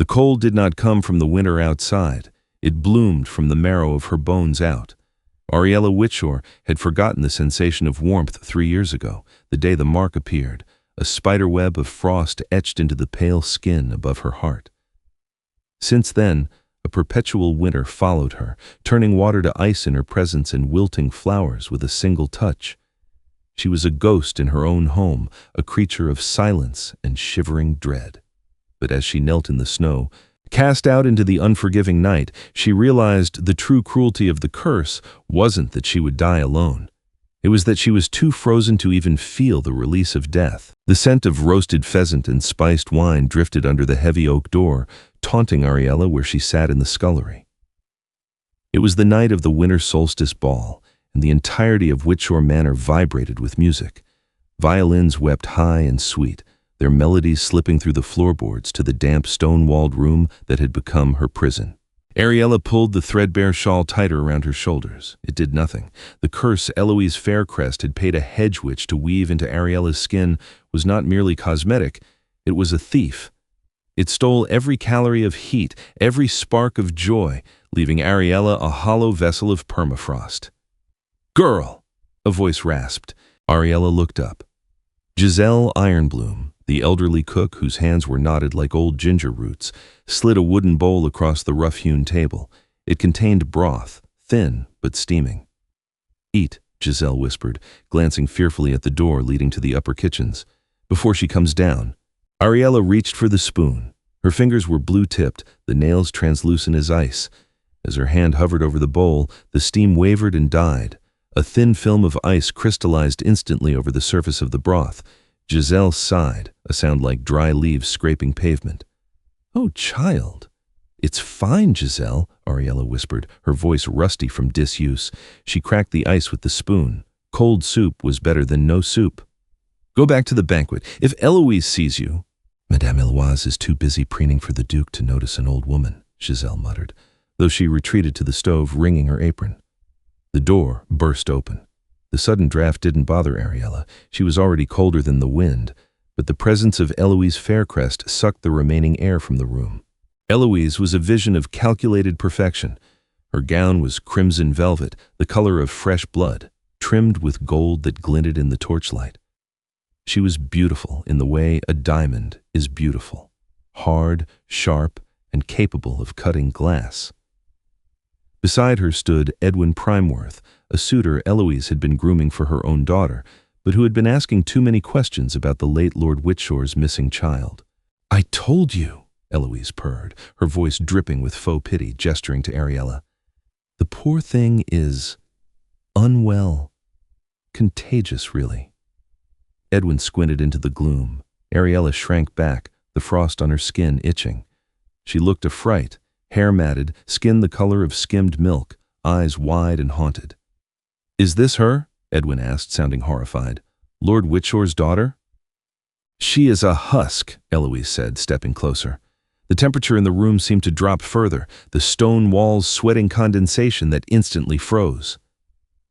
The cold did not come from the winter outside. It bloomed from the marrow of her bones out. Ariella Whitshore had forgotten the sensation of warmth 3 years ago, the day the mark appeared, a spiderweb of frost etched into the pale skin above her heart. Since then, a perpetual winter followed her, turning water to ice in her presence and wilting flowers with a single touch. She was a ghost in her own home, a creature of silence and shivering dread. But as she knelt in the snow, cast out into the unforgiving night, she realized the true cruelty of the curse wasn't that she would die alone. It was that she was too frozen to even feel the release of death. The scent of roasted pheasant and spiced wine drifted under the heavy oak door, taunting Ariella where she sat in the scullery. It was the night of the winter solstice ball, and the entirety of Whitshore Manor vibrated with music. Violins wept high and sweet, their melodies slipping through the floorboards to the damp stone-walled room that had become her prison. Ariella pulled the threadbare shawl tighter around her shoulders. It did nothing. The curse Eloise Faircrest had paid a hedge witch to weave into Ariella's skin was not merely cosmetic, it was a thief. It stole every calorie of heat, every spark of joy, leaving Ariella a hollow vessel of permafrost. "Girl!" a voice rasped. Ariella looked up. Giselle Ironbloom, the elderly cook whose hands were knotted like old ginger roots, slid a wooden bowl across the rough-hewn table. It contained broth, thin but steaming. "Eat," Giselle whispered, glancing fearfully at the door leading to the upper kitchens. "Before she comes down." Ariella reached for the spoon. Her fingers were blue-tipped, the nails translucent as ice. As her hand hovered over the bowl, the steam wavered and died. A thin film of ice crystallized instantly over the surface of the broth. Giselle sighed, a sound like dry leaves scraping pavement. "Oh, child." "It's fine, Giselle," Ariella whispered, her voice rusty from disuse. She cracked the ice with the spoon. Cold soup was better than no soup. "Go back to the banquet. If Eloise sees you—" "Madame Eloise is too busy preening for the Duke to notice an old woman," Giselle muttered, though she retreated to the stove, wringing her apron. The door burst open. The sudden draft didn't bother Ariella. She was already colder than the wind, but the presence of Eloise Faircrest sucked the remaining air from the room. Eloise was a vision of calculated perfection. Her gown was crimson velvet, the color of fresh blood, trimmed with gold that glinted in the torchlight. She was beautiful in the way a diamond is beautiful, hard, sharp, and capable of cutting glass. Beside her stood Edwin Primeworth, a suitor Eloise had been grooming for her own daughter, but who had been asking too many questions about the late Lord Whitshore's missing child. "I told you," Eloise purred, her voice dripping with faux pity, gesturing to Ariella. "The poor thing is unwell. Contagious, really." Edwin squinted into the gloom. Ariella shrank back, the frost on her skin itching. She looked a fright, hair matted, skin the color of skimmed milk, eyes wide and haunted. "Is this her?" Edwin asked, sounding horrified. "Lord Whitshore's daughter?" "She is a husk," Eloise said, stepping closer. The temperature in the room seemed to drop further, the stone walls sweating condensation that instantly froze.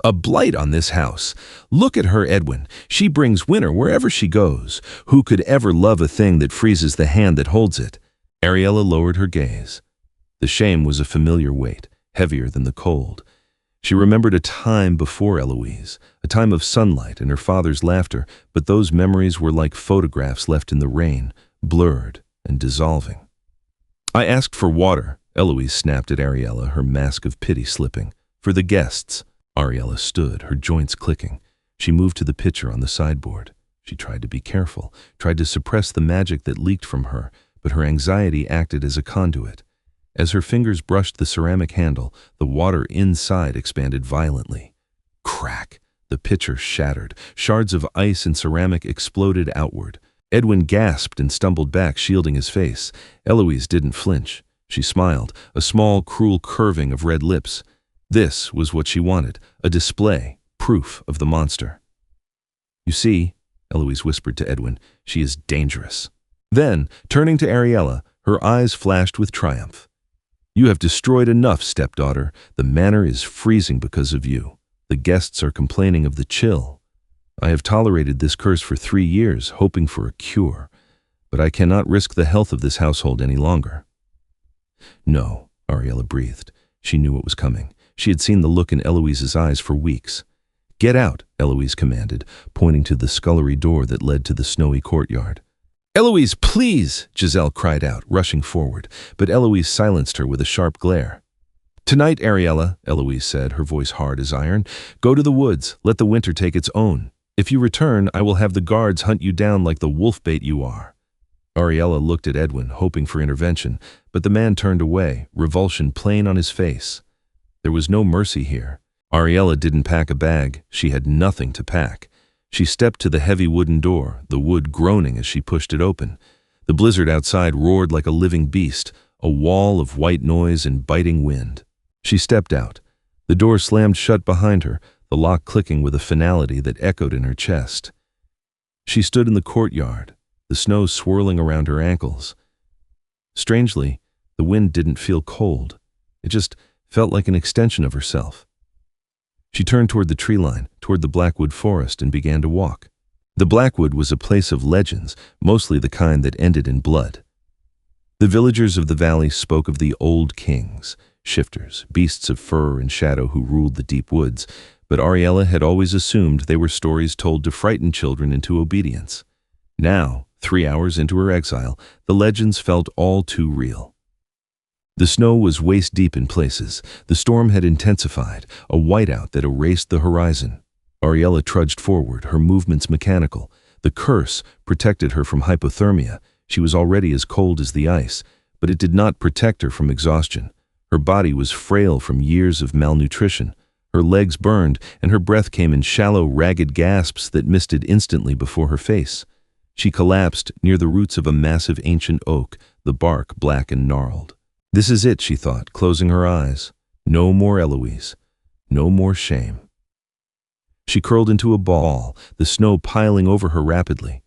"A blight on this house. Look at her, Edwin. She brings winter wherever she goes. Who could ever love a thing that freezes the hand that holds it?" Ariella lowered her gaze. The shame was a familiar weight, heavier than the cold. She remembered a time before Eloise, a time of sunlight and her father's laughter, but those memories were like photographs left in the rain, blurred and dissolving. "I asked for water," Eloise snapped at Ariella, her mask of pity slipping. "For the guests." Ariella stood, her joints clicking. She moved to the pitcher on the sideboard. She tried to be careful, tried to suppress the magic that leaked from her, but her anxiety acted as a conduit. As her fingers brushed the ceramic handle, the water inside expanded violently. Crack! The pitcher shattered. Shards of ice and ceramic exploded outward. Edwin gasped and stumbled back, shielding his face. Eloise didn't flinch. She smiled, a small, cruel curving of red lips. This was what she wanted, a display, proof of the monster. "You see," Eloise whispered to Edwin, "she is dangerous." Then, turning to Ariella, her eyes flashed with triumph. "You have destroyed enough, stepdaughter. The manor is freezing because of you. The guests are complaining of the chill. I have tolerated this curse for 3 years, hoping for a cure, but I cannot risk the health of this household any longer. No, Ariella breathed. She knew what was coming. She had seen the look in Eloise's eyes for weeks. Get out, Eloise commanded, pointing to the scullery door that led to the snowy courtyard. Eloise, please, Giselle cried out, rushing forward, but Eloise silenced her with a sharp glare. Tonight, Ariella, Eloise said, her voice hard as iron, go to the woods, let the winter take its own. If you return, I will have the guards hunt you down like the wolf bait you are. Ariella looked at Edwin, hoping for intervention, but the man turned away, revulsion plain on his face. There was no mercy here. Ariella didn't pack a bag. She had nothing to pack. She stepped to the heavy wooden door, the wood groaning as she pushed it open. The blizzard outside roared like a living beast, a wall of white noise and biting wind. She stepped out. The door slammed shut behind her, the lock clicking with a finality that echoed in her chest. She stood in the courtyard, the snow swirling around her ankles. Strangely, the wind didn't feel cold. It just felt like an extension of herself. She turned toward the tree line, toward the Blackwood Forest, and began to walk. The Blackwood was a place of legends, mostly the kind that ended in blood. The villagers of the valley spoke of the old kings, shifters, beasts of fur and shadow who ruled the deep woods, but Ariella had always assumed they were stories told to frighten children into obedience. Now, 3 hours into her exile, the legends felt all too real. The snow was waist-deep in places. The storm had intensified, a whiteout that erased the horizon. Ariella trudged forward, her movements mechanical. The curse protected her from hypothermia. She was already as cold as the ice, but it did not protect her from exhaustion. Her body was frail from years of malnutrition. Her legs burned, and her breath came in shallow, ragged gasps that misted instantly before her face. She collapsed near the roots of a massive ancient oak, the bark black and gnarled. This is it, she thought, closing her eyes. No more Eloise. No more shame. She curled into a ball, the snow piling over her rapidly.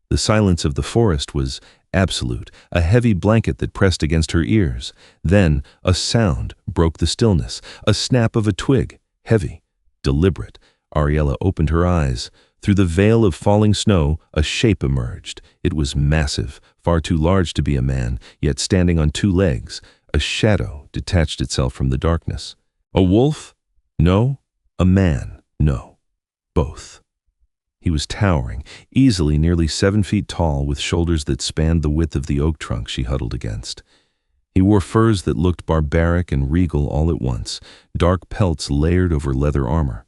The silence of the forest was absolute, a heavy blanket that pressed against her ears. Then a sound broke the stillness, a snap of a twig, heavy, deliberate. Ariella opened her eyes. Through the veil of falling snow, a shape emerged. It was massive, far too large to be a man, yet standing on 2 legs. A shadow detached itself from the darkness. A wolf? No. A man? No. Both. He was towering, easily nearly 7 feet tall, with shoulders that spanned the width of the oak trunk she huddled against. He wore furs that looked barbaric and regal all at once, dark pelts layered over leather armor.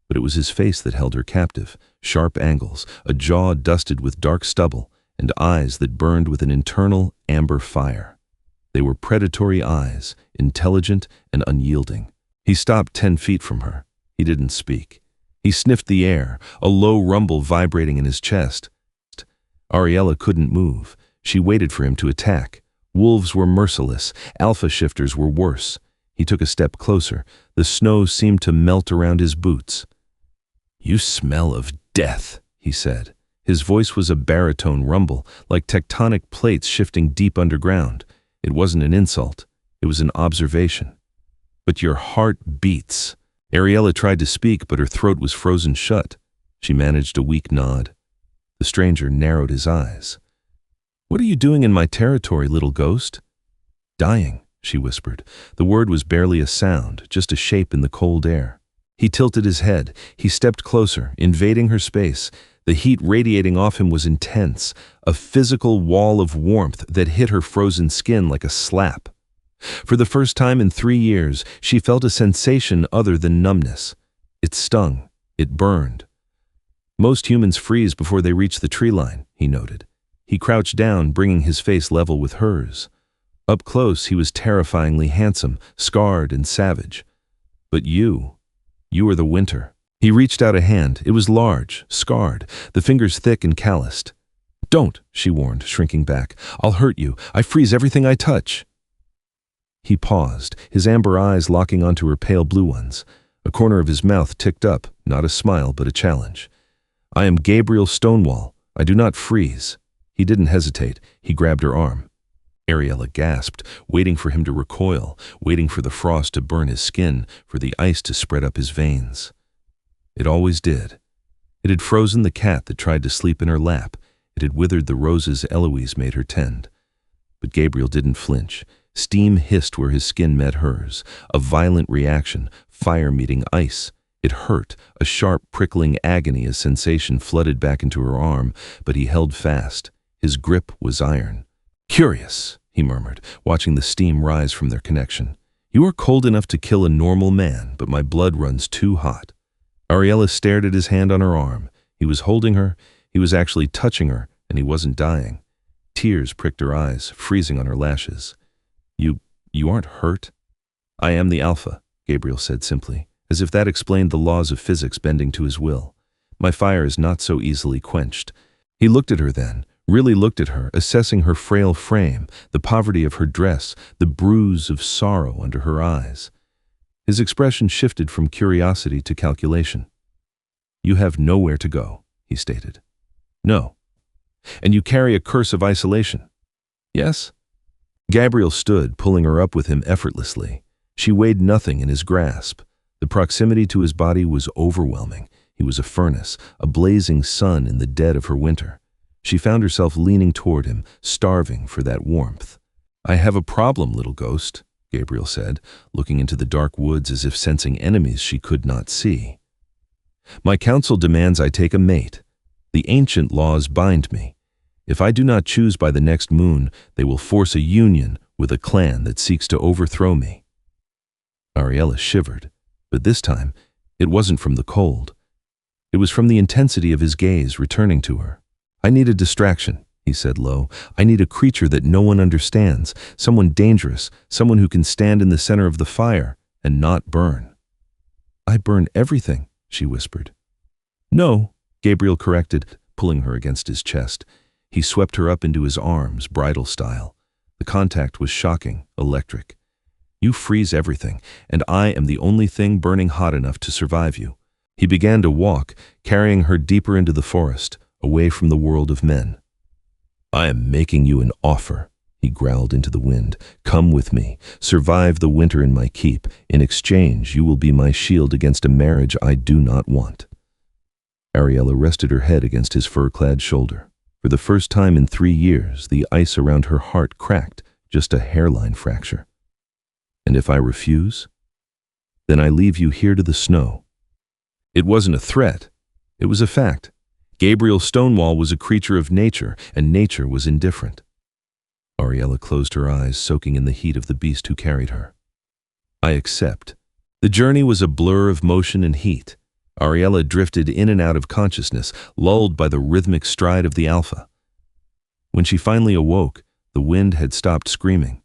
But it was his face that held her captive, sharp angles, a jaw dusted with dark stubble, and eyes that burned with an internal amber fire. They were predatory eyes, intelligent and unyielding. He stopped 10 feet from her. He didn't speak. He sniffed the air, a low rumble vibrating in his chest. Ariella couldn't move. She waited for him to attack. Wolves were merciless. Alpha shifters were worse. He took a step closer. The snow seemed to melt around his boots. "You smell of death," he said. His voice was a baritone rumble, like tectonic plates shifting deep underground. It wasn't an insult. It was an observation. "But your heart beats." Ariella tried to speak, but her throat was frozen shut. She managed a weak nod. The stranger narrowed his eyes. "What are you doing in my territory, little ghost?" "Dying," she whispered. The word was barely a sound, just a shape in the cold air. He tilted his head. He stepped closer, invading her space. The heat radiating off him was intense, a physical wall of warmth that hit her frozen skin like a slap. For the first time in 3 years, she felt a sensation other than numbness. It stung. It burned. Most humans freeze before they reach the tree line, he noted. He crouched down, bringing his face level with hers. Up close, he was terrifyingly handsome, scarred and savage. But you are the winter. He reached out a hand. It was large, scarred, the fingers thick and calloused. "Don't," she warned, shrinking back. "I'll hurt you. I freeze everything I touch." He paused, his amber eyes locking onto her pale blue ones. A corner of his mouth ticked up, not a smile but a challenge. "I am Gabriel Stonewall. I do not freeze." He didn't hesitate. He grabbed her arm. Ariella gasped, waiting for him to recoil, waiting for the frost to burn his skin, for the ice to spread up his veins. It always did. It had frozen the cat that tried to sleep in her lap. It had withered the roses Eloise made her tend. But Gabriel didn't flinch. Steam hissed where his skin met hers, a violent reaction, fire meeting ice. It hurt, a sharp, prickling agony as sensation flooded back into her arm, but he held fast. His grip was iron. "Curious," he murmured, watching the steam rise from their connection. "You are cold enough to kill a normal man, but my blood runs too hot." Ariella stared at his hand on her arm. He was holding her, he was actually touching her, and he wasn't dying. Tears pricked her eyes, freezing on her lashes. You aren't hurt?" "I am the Alpha," Gabriel said simply, as if that explained the laws of physics bending to his will. "My fire is not so easily quenched." He looked at her then, really looked at her, assessing her frail frame, the poverty of her dress, the bruise of sorrow under her eyes. His expression shifted from curiosity to calculation. "You have nowhere to go," he stated. "No. And you carry a curse of isolation." "Yes?" Gabriel stood, pulling her up with him effortlessly. She weighed nothing in his grasp. The proximity to his body was overwhelming. He was a furnace, a blazing sun in the dead of her winter. She found herself leaning toward him, starving for that warmth. "I have a problem, little ghost," Gabriel said, looking into the dark woods as if sensing enemies she could not see. "My council demands I take a mate. The ancient laws bind me. If I do not choose by the next moon, they will force a union with a clan that seeks to overthrow me." Ariella shivered, but this time it wasn't from the cold. It was from the intensity of his gaze returning to her. "I need a distraction," he said low. "I need a creature that no one understands, someone dangerous, someone who can stand in the center of the fire and not burn." "I burn everything," she whispered. "No," Gabriel corrected, pulling her against his chest. He swept her up into his arms, bridal style. The contact was shocking, electric. "You freeze everything, and I am the only thing burning hot enough to survive you." He began to walk, carrying her deeper into the forest, away from the world of men. "I am making you an offer," he growled into the wind. "Come with me. Survive the winter in my keep. In exchange, you will be my shield against a marriage I do not want." Ariella rested her head against his fur-clad shoulder. For the first time in 3 years, the ice around her heart cracked, just a hairline fracture. "And if I refuse? Then I leave you here to the snow." It wasn't a threat. It was a fact. Gabriel Stonewall was a creature of nature, and nature was indifferent. Ariella closed her eyes, soaking in the heat of the beast who carried her. "I accept." The journey was a blur of motion and heat. Ariella drifted in and out of consciousness, lulled by the rhythmic stride of the Alpha. When she finally awoke, the wind had stopped screaming.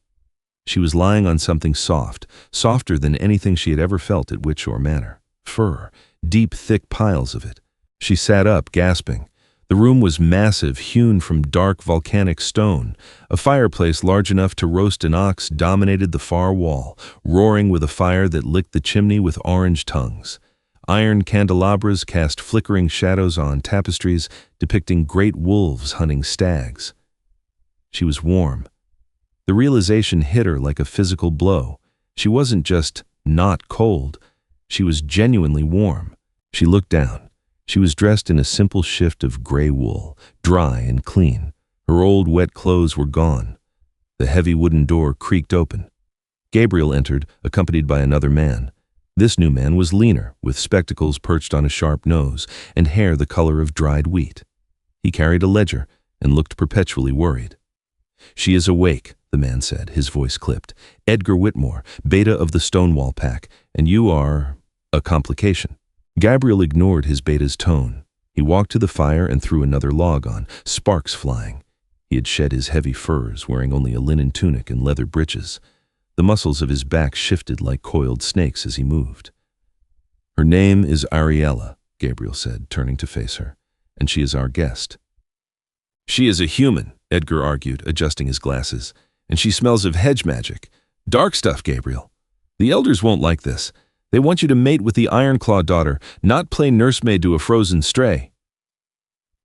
She was lying on something soft, softer than anything she had ever felt at Whitshore Manor. Fur, deep, thick piles of it. She sat up, gasping. The room was massive, hewn from dark volcanic stone. A fireplace large enough to roast an ox dominated the far wall, roaring with a fire that licked the chimney with orange tongues. Iron candelabras cast flickering shadows on tapestries depicting great wolves hunting stags. She was warm. The realization hit her like a physical blow. She wasn't just not cold. She was genuinely warm. She looked down. She was dressed in a simple shift of gray wool, dry and clean. Her old wet clothes were gone. The heavy wooden door creaked open. Gabriel entered, accompanied by another man. This new man was leaner, with spectacles perched on a sharp nose, and hair the color of dried wheat. He carried a ledger and looked perpetually worried. "She is awake," the man said, his voice clipped. "Edgar Whitmore, beta of the Stonewall Pack, and you are a complication." Gabriel ignored his beta's tone. He walked to the fire and threw another log on, sparks flying. He had shed his heavy furs, wearing only a linen tunic and leather breeches. The muscles of his back shifted like coiled snakes as he moved. "Her name is Ariella," Gabriel said, turning to face her, "and she is our guest." "She is a human," Edgar argued, adjusting his glasses, "and she smells of hedge magic. Dark stuff, Gabriel. The elders won't like this. They want you to mate with the Ironclaw daughter, not play nursemaid to a frozen stray."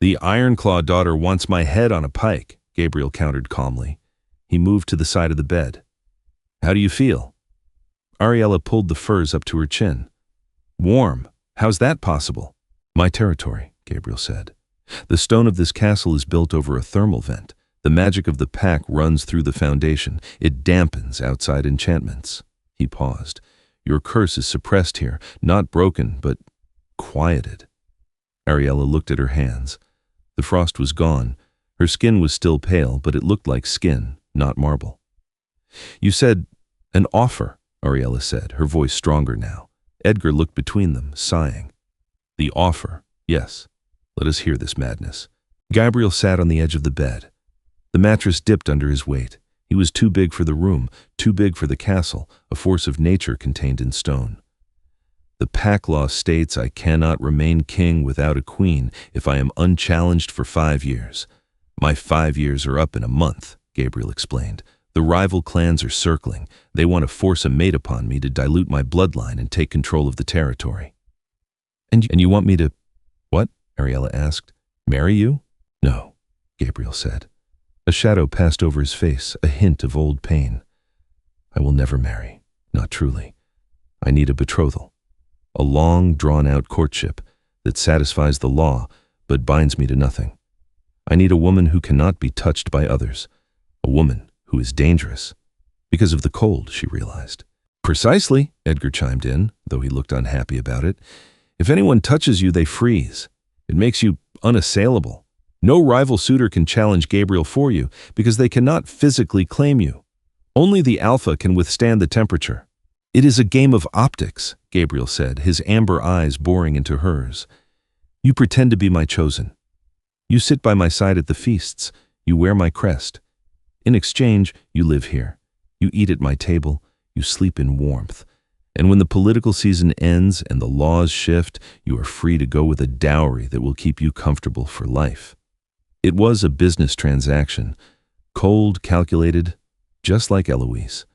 "The Ironclaw daughter wants my head on a pike," Gabriel countered calmly. He moved to the side of the bed. "How do you feel?" Ariella pulled the furs up to her chin. "Warm. How's that possible?" "My territory," Gabriel said. "The stone of this castle is built over a thermal vent. The magic of the pack runs through the foundation. It dampens outside enchantments. He paused. Your curse is suppressed here, not broken, but quieted. Ariella looked at her hands. The frost was gone. Her skin was still pale, but it looked like skin, not marble. You said, an offer, Ariella said, her voice stronger now. Edgar looked between them, sighing. The offer, yes. Let us hear this madness. Gabriel sat on the edge of the bed. The mattress dipped under his weight. He was too big for the room, too big for the castle, a force of nature contained in stone. The pack law states I cannot remain king without a queen if I am unchallenged for 5 years. My 5 years are up in a month, Gabriel explained. The rival clans are circling. They want to force a mate upon me to dilute my bloodline and take control of the territory. And you want me to... What? Ariella asked. Marry you? No, Gabriel said. A shadow passed over his face, a hint of old pain. I will never marry, not truly. I need a betrothal. A long, drawn-out courtship that satisfies the law but binds me to nothing. I need a woman who cannot be touched by others, a woman who is dangerous. Because of the cold, she realized. Precisely, Edgar chimed in, though he looked unhappy about it. If anyone touches you, they freeze. It makes you unassailable. No rival suitor can challenge Gabriel for you because they cannot physically claim you. Only the alpha can withstand the temperature. It is a game of optics, Gabriel said, his amber eyes boring into hers. You pretend to be my chosen. You sit by my side at the feasts. You wear my crest. In exchange, you live here. You eat at my table. You sleep in warmth. And when the political season ends and the laws shift, you are free to go with a dowry that will keep you comfortable for life. It was a business transaction, cold, calculated, just like Eloise.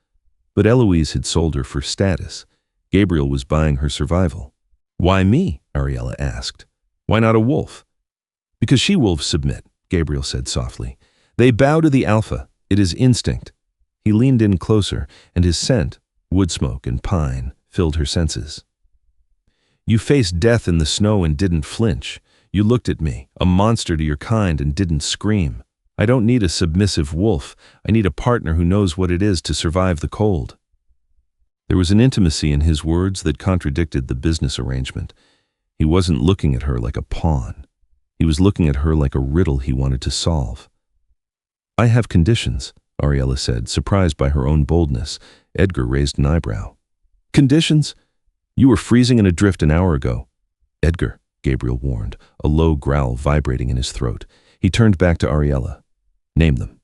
But Eloise had sold her for status. Gabriel was buying her survival. Why me? Ariella asked. Why not a wolf? Because she-wolves submit, Gabriel said softly. They bow to the alpha. It is instinct. He leaned in closer, and his scent, wood smoke and pine, filled her senses. You faced death in the snow and didn't flinch. You looked at me, a monster to your kind, and didn't scream. I don't need a submissive wolf. I need a partner who knows what it is to survive the cold. There was an intimacy in his words that contradicted the business arrangement. He wasn't looking at her like a pawn. He was looking at her like a riddle he wanted to solve. I have conditions, Ariella said, surprised by her own boldness. Edgar raised an eyebrow. Conditions? You were freezing and adrift an hour ago. Edgar, Gabriel warned, a low growl vibrating in his throat. He turned back to Ariella. Name them.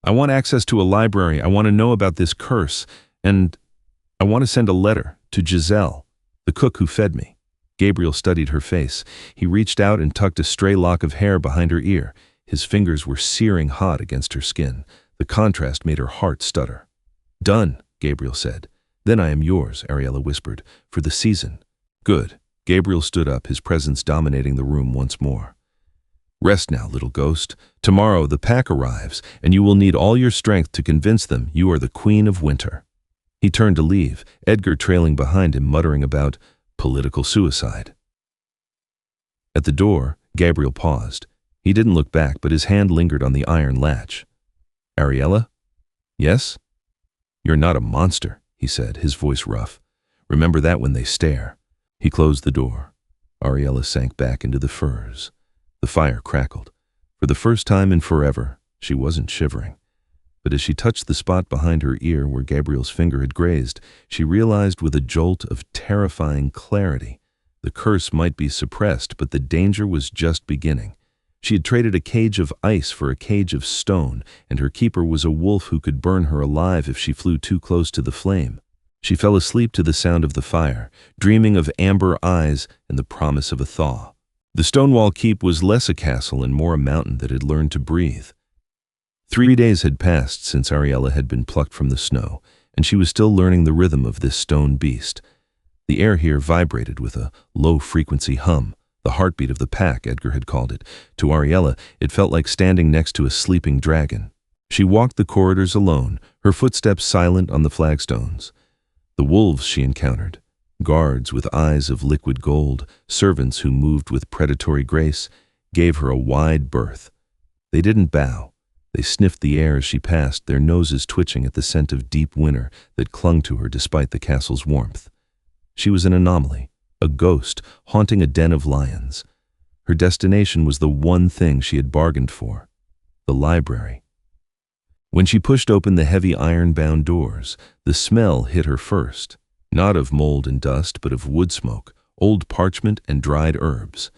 I want access to a library. I want to know about this curse. And I want to send a letter to Giselle, the cook who fed me. Gabriel studied her face. He reached out and tucked a stray lock of hair behind her ear. His fingers were searing hot against her skin. The contrast made her heart stutter. Done, Gabriel said. Then I am yours, Ariella whispered, for the season. Good. Gabriel stood up, his presence dominating the room once more. Rest now, little ghost. Tomorrow the pack arrives, and you will need all your strength to convince them you are the Queen of Winter. He turned to leave, Edgar trailing behind him, muttering about political suicide. At the door, Gabriel paused. He didn't look back, but his hand lingered on the iron latch. Ariella? Yes? You're not a monster, he said, his voice rough. Remember that when they stare. He closed the door. Ariella sank back into the furs. The fire crackled. For the first time in forever, she wasn't shivering. But as she touched the spot behind her ear where Gabriel's finger had grazed, she realized with a jolt of terrifying clarity the curse might be suppressed, but the danger was just beginning. She had traded a cage of ice for a cage of stone, and her keeper was a wolf who could burn her alive if she flew too close to the flame. She fell asleep to the sound of the fire, dreaming of amber eyes and the promise of a thaw. The Stonewall Keep was less a castle and more a mountain that had learned to breathe. 3 days had passed since Ariella had been plucked from the snow, and she was still learning the rhythm of this stone beast. The air here vibrated with a low-frequency hum, the heartbeat of the pack, Edgar had called it. To Ariella, it felt like standing next to a sleeping dragon. She walked the corridors alone, her footsteps silent on the flagstones. The wolves she encountered, guards with eyes of liquid gold, servants who moved with predatory grace, gave her a wide berth. They didn't bow. They sniffed the air as she passed, their noses twitching at the scent of deep winter that clung to her despite the castle's warmth. She was an anomaly, a ghost haunting a den of lions. Her destination was the one thing she had bargained for, the library. When she pushed open the heavy iron-bound doors, the smell hit her first, not of mold and dust, but of wood smoke, old parchment, and dried herbs.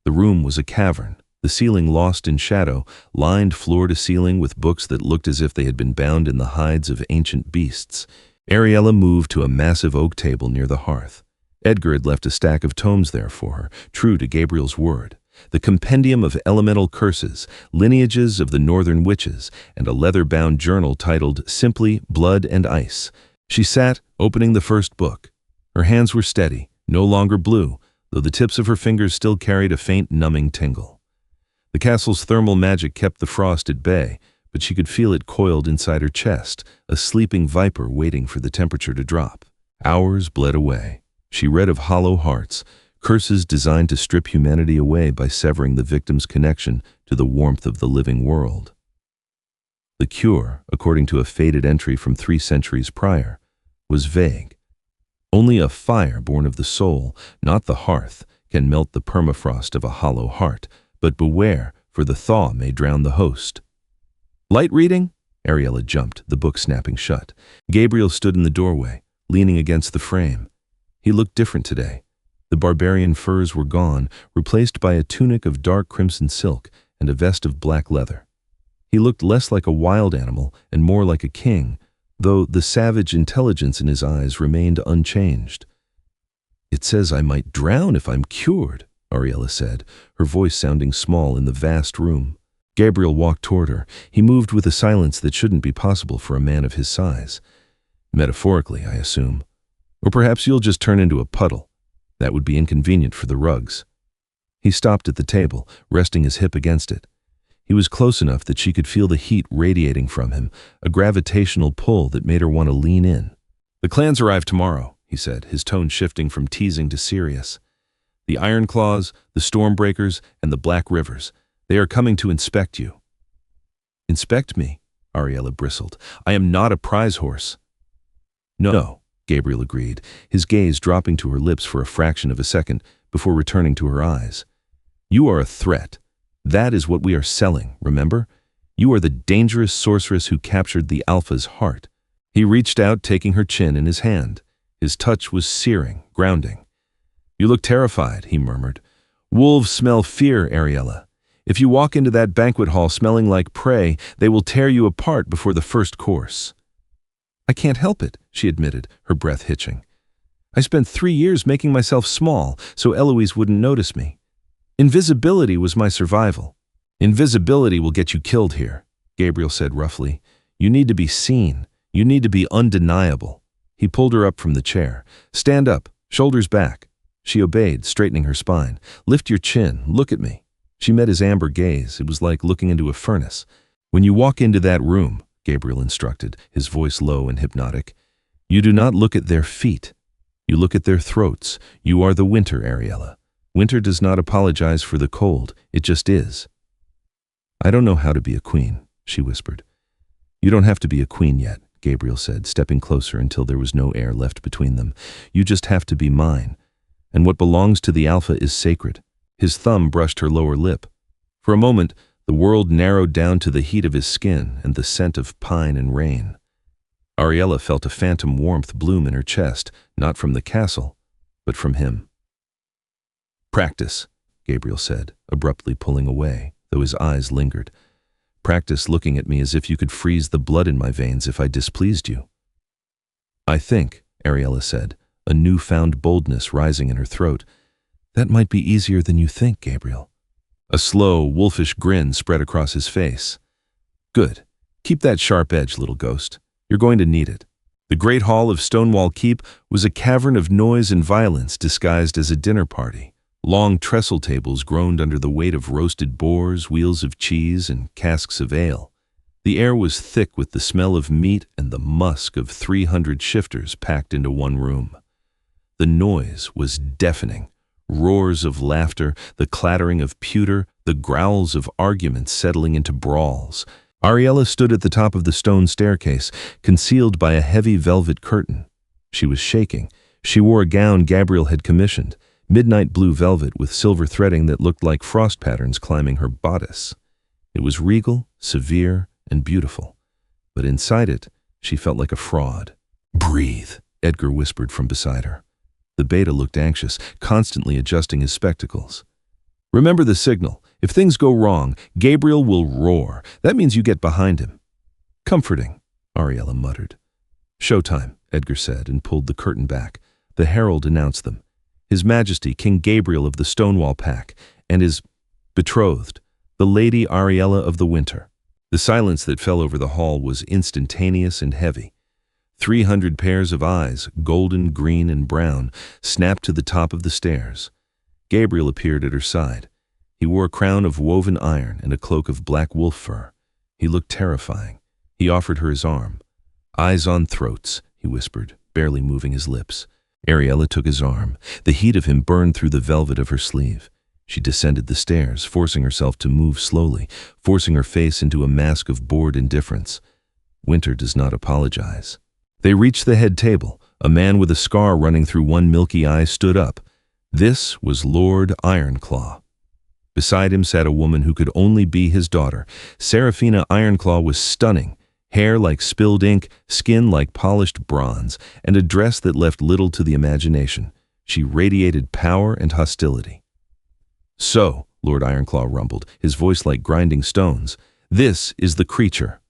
The room was a cavern, the ceiling lost in shadow, lined floor to ceiling with books that looked as if they had been bound in the hides of ancient beasts. Ariella moved to a massive oak table near the hearth. Edgar had left a stack of tomes there for her, true to Gabriel's word. The compendium of elemental curses, lineages of the northern witches, and a leather-bound journal titled simply Blood and Ice. She sat, opening the first book. Her hands were steady, no longer blue, though the tips of her fingers still carried a faint numbing tingle. The castle's thermal magic kept the frost at bay, but she could feel it coiled inside her chest, a sleeping viper waiting for the temperature to drop. Hours bled away. She read of hollow hearts, curses designed to strip humanity away by severing the victim's connection to the warmth of the living world. The cure, according to a faded entry from 3 centuries prior, was vague. Only a fire born of the soul, not the hearth, can melt the permafrost of a hollow heart, but beware, for the thaw may drown the host. Light reading? Ariella jumped, the book snapping shut. Gabriel stood in the doorway, leaning against the frame. He looked different today. The barbarian furs were gone, replaced by a tunic of dark crimson silk and a vest of black leather. He looked less like a wild animal and more like a king, though the savage intelligence in his eyes remained unchanged. "It says I might drown if I'm cured," Ariella said, her voice sounding small in the vast room. Gabriel walked toward her. He moved with a silence that shouldn't be possible for a man of his size. "Metaphorically, I assume. Or perhaps you'll just turn into a puddle. That would be inconvenient for the rugs." He stopped at the table, resting his hip against it. He was close enough that she could feel the heat radiating from him, a gravitational pull that made her want to lean in. "The clans arrive tomorrow," he said, his tone shifting from teasing to serious. "The Ironclaws, the Stormbreakers, and the Black Rivers. They are coming to inspect you." "Inspect me?" Ariella bristled. "I am not a prize horse." "No," Gabriel agreed, his gaze dropping to her lips for a fraction of a second before returning to her eyes. "You are a threat. That is what we are selling, remember? You are the dangerous sorceress who captured the Alpha's heart." He reached out, taking her chin in his hand. His touch was searing, grounding. "You look terrified," he murmured. "Wolves smell fear, Ariella. If you walk into that banquet hall smelling like prey, they will tear you apart before the first course." "I can't help it," she admitted, her breath hitching. "I spent 3 years making myself small so Eloise wouldn't notice me. Invisibility was my survival." "Invisibility will get you killed here," Gabriel said roughly. "You need to be seen. You need to be undeniable." He pulled her up from the chair. "Stand up, shoulders back." She obeyed, straightening her spine. "Lift your chin, look at me." She met his amber gaze. It was like looking into a furnace. "When you walk into that room," Gabriel instructed, his voice low and hypnotic, "you do not look at their feet. You look at their throats. You are the winter, Ariella. Winter does not apologize for the cold. It just is." "I don't know how to be a queen," she whispered. "You don't have to be a queen yet," Gabriel said, stepping closer until there was no air left between them. "You just have to be mine. And what belongs to the Alpha is sacred." His thumb brushed her lower lip. For a moment, the world narrowed down to the heat of his skin and the scent of pine and rain. Ariella felt a phantom warmth bloom in her chest, not from the castle, but from him. "Practice," Gabriel said, abruptly pulling away, though his eyes lingered. "Practice looking at me as if you could freeze the blood in my veins if I displeased you." "I think," Ariella said, a newfound boldness rising in her throat, "that might be easier than you think, Gabriel." A slow, wolfish grin spread across his face. "Good. Keep that sharp edge, little ghost. You're going to need it." The great hall of Stonewall Keep was a cavern of noise and violence disguised as a dinner party. Long trestle tables groaned under the weight of roasted boars, wheels of cheese, and casks of ale. The air was thick with the smell of meat and the musk of 300 shifters packed into one room. The noise was deafening. Roars of laughter, the clattering of pewter, the growls of arguments settling into brawls. Ariella stood at the top of the stone staircase, concealed by a heavy velvet curtain. She was shaking. She wore a gown Gabriel had commissioned, midnight blue velvet with silver threading that looked like frost patterns climbing her bodice. It was regal, severe, and beautiful. But inside it, she felt like a fraud. "Breathe," Edgar whispered from beside her. The beta looked anxious, constantly adjusting his spectacles. "Remember the signal. If things go wrong, Gabriel will roar. That means you get behind him." "Comforting," Ariella muttered. "Showtime," Edgar said, and pulled the curtain back. The herald announced them. His Majesty, King Gabriel of the Stonewall Pack, and his betrothed, the Lady Ariella of the Winter. The silence that fell over the hall was instantaneous and heavy. 300 pairs of eyes, golden, green, and brown, snapped to the top of the stairs. Gabriel appeared at her side. He wore a crown of woven iron and a cloak of black wolf fur. He looked terrifying. He offered her his arm. "Eyes on throats," he whispered, barely moving his lips. Ariella took his arm. The heat of him burned through the velvet of her sleeve. She descended the stairs, forcing herself to move slowly, forcing her face into a mask of bored indifference. Winter does not apologize. They reached the head table. A man with a scar running through one milky eye stood up. This was Lord Ironclaw. Beside him sat a woman who could only be his daughter. Seraphina Ironclaw was stunning. Hair like spilled ink, skin like polished bronze, and a dress that left little to the imagination. She radiated power and hostility. "So," Lord Ironclaw rumbled, his voice like grinding stones, "this is the creature."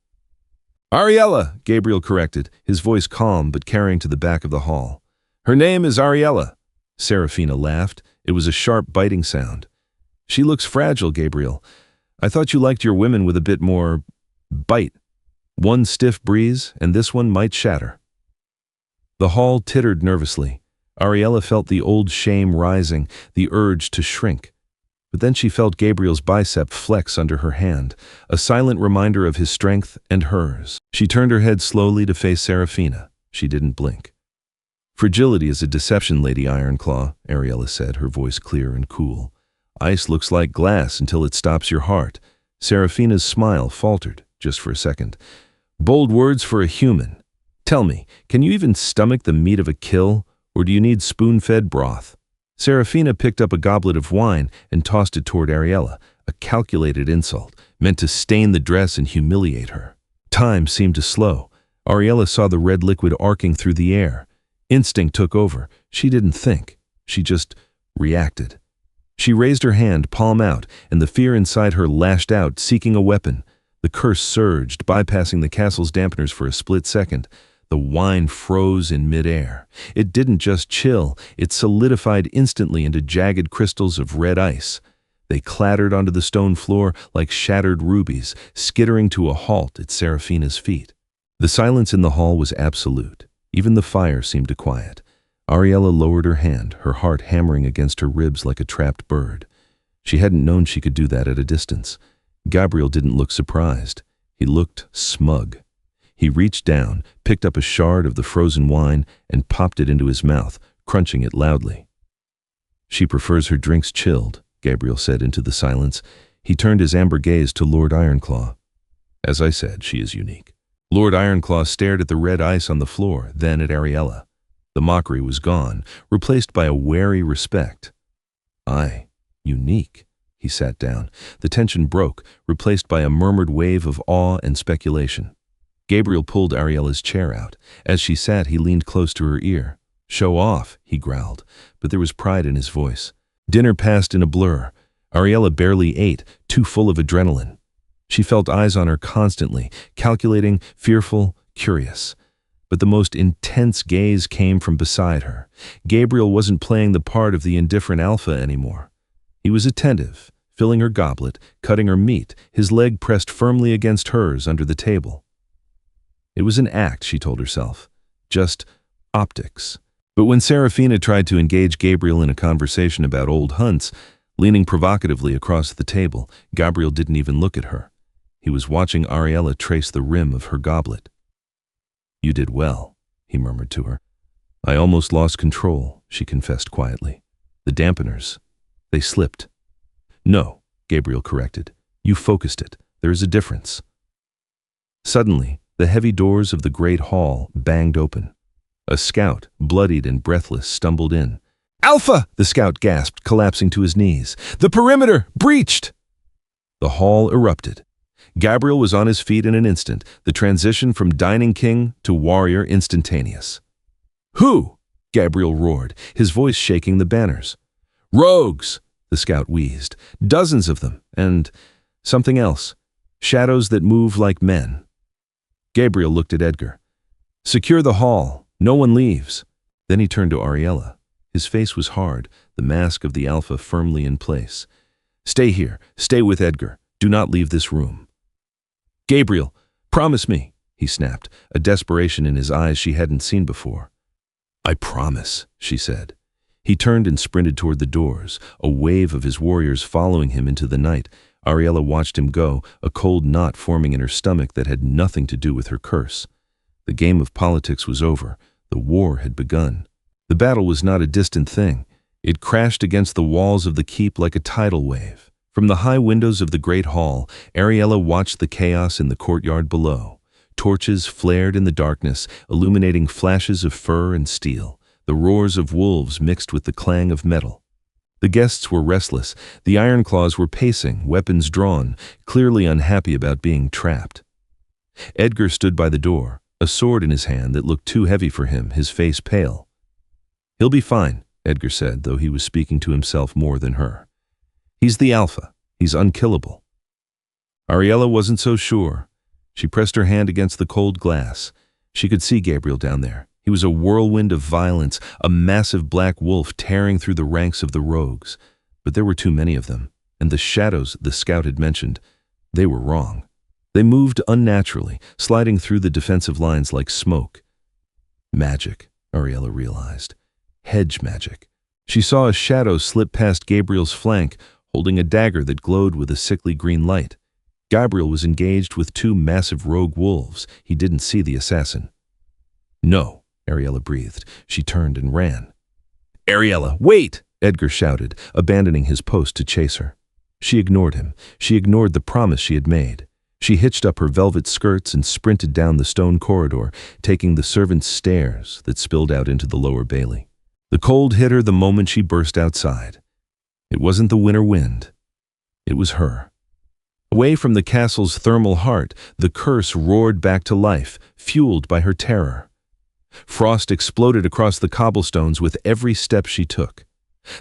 "Ariella," Gabriel corrected, his voice calm but carrying to the back of the hall. "Her name is Ariella." Seraphina laughed. It was a sharp, biting sound. "She looks fragile, Gabriel. I thought you liked your women with a bit more bite. One stiff breeze, and this one might shatter." The hall tittered nervously. Ariella felt the old shame rising, the urge to shrink. But then she felt Gabriel's bicep flex under her hand, a silent reminder of his strength and hers. She turned her head slowly to face Seraphina. She didn't blink. "Fragility is a deception, Lady Ironclaw," Ariella said, her voice clear and cool. "Ice looks like glass until it stops your heart." Seraphina's smile faltered, just for a second. "Bold words for a human. Tell me, can you even stomach the meat of a kill, or do you need spoon-fed broth?" Seraphina picked up a goblet of wine and tossed it toward Ariella, a calculated insult, meant to stain the dress and humiliate her. Time seemed to slow. Ariella saw the red liquid arcing through the air. Instinct took over. She didn't think. She just reacted. She raised her hand, palm out, and the fear inside her lashed out, seeking a weapon. The curse surged, bypassing the castle's dampeners for a split second. The wine froze in midair. It didn't just chill, it solidified instantly into jagged crystals of red ice. They clattered onto the stone floor like shattered rubies, skittering to a halt at Seraphina's feet. The silence in the hall was absolute. Even the fire seemed to quiet. Ariella lowered her hand, her heart hammering against her ribs like a trapped bird. She hadn't known she could do that at a distance. Gabriel didn't look surprised. He looked smug. He reached down, picked up a shard of the frozen wine, and popped it into his mouth, crunching it loudly. "She prefers her drinks chilled," Gabriel said into the silence. He turned his amber gaze to Lord Ironclaw. "As I said, she is unique." Lord Ironclaw stared at the red ice on the floor, then at Ariella. The mockery was gone, replaced by a wary respect. "Aye, unique." He sat down. The tension broke, replaced by a murmured wave of awe and speculation. Gabriel pulled Ariella's chair out. As she sat, he leaned close to her ear. "Show off," he growled, but there was pride in his voice. Dinner passed in a blur. Ariella barely ate, too full of adrenaline. She felt eyes on her constantly, calculating, fearful, curious. But the most intense gaze came from beside her. Gabriel wasn't playing the part of the indifferent alpha anymore. He was attentive, filling her goblet, cutting her meat, his leg pressed firmly against hers under the table. It was an act, she told herself. Just optics. But when Seraphina tried to engage Gabriel in a conversation about old hunts, leaning provocatively across the table, Gabriel didn't even look at her. He was watching Ariella trace the rim of her goblet. "You did well," he murmured to her. "I almost lost control," she confessed quietly. "The dampeners, they slipped." "No," Gabriel corrected. "You focused it. There is a difference." Suddenly, the heavy doors of the great hall banged open. A scout, bloodied and breathless, stumbled in. "Alpha!" the scout gasped, collapsing to his knees. "The perimeter! Breached!" The hall erupted. Gabriel was on his feet in an instant, the transition from dining king to warrior instantaneous. "Who?" Gabriel roared, his voice shaking the banners. "Rogues!" the scout wheezed. "Dozens of them, and something else. Shadows that move like men." Gabriel looked at Edgar. "Secure the hall. No one leaves." Then he turned to Ariella. His face was hard, the mask of the Alpha firmly in place. "Stay here. Stay with Edgar. Do not leave this room." "Gabriel, promise me," he snapped, a desperation in his eyes she hadn't seen before. "I promise," she said. He turned and sprinted toward the doors, a wave of his warriors following him into the night. Ariella watched him go, a cold knot forming in her stomach that had nothing to do with her curse. The game of politics was over. The war had begun. The battle was not a distant thing. It crashed against the walls of the keep like a tidal wave. From the high windows of the great hall, Ariella watched the chaos in the courtyard below. Torches flared in the darkness, illuminating flashes of fur and steel. The roars of wolves mixed with the clang of metal. The guests were restless. The Ironclaws were pacing, weapons drawn, clearly unhappy about being trapped. Edgar stood by the door, a sword in his hand that looked too heavy for him, his face pale. "He'll be fine," Edgar said, though he was speaking to himself more than her. "He's the Alpha. He's unkillable." Ariella wasn't so sure. She pressed her hand against the cold glass. She could see Gabriel down there. He was a whirlwind of violence, a massive black wolf tearing through the ranks of the rogues. But there were too many of them, and the shadows the scout had mentioned, they were wrong. They moved unnaturally, sliding through the defensive lines like smoke. Magic, Ariella realized. Hedge magic. She saw a shadow slip past Gabriel's flank, holding a dagger that glowed with a sickly green light. Gabriel was engaged with two massive rogue wolves. He didn't see the assassin. "No," Ariella breathed. She turned and ran. "Ariella, wait!" Edgar shouted, abandoning his post to chase her. She ignored him. She ignored the promise she had made. She hitched up her velvet skirts and sprinted down the stone corridor, taking the servants' stairs that spilled out into the lower bailey. The cold hit her the moment she burst outside. It wasn't the winter wind. It was her. Away from the castle's thermal heart, the curse roared back to life, fueled by her terror. Frost exploded across the cobblestones with every step she took.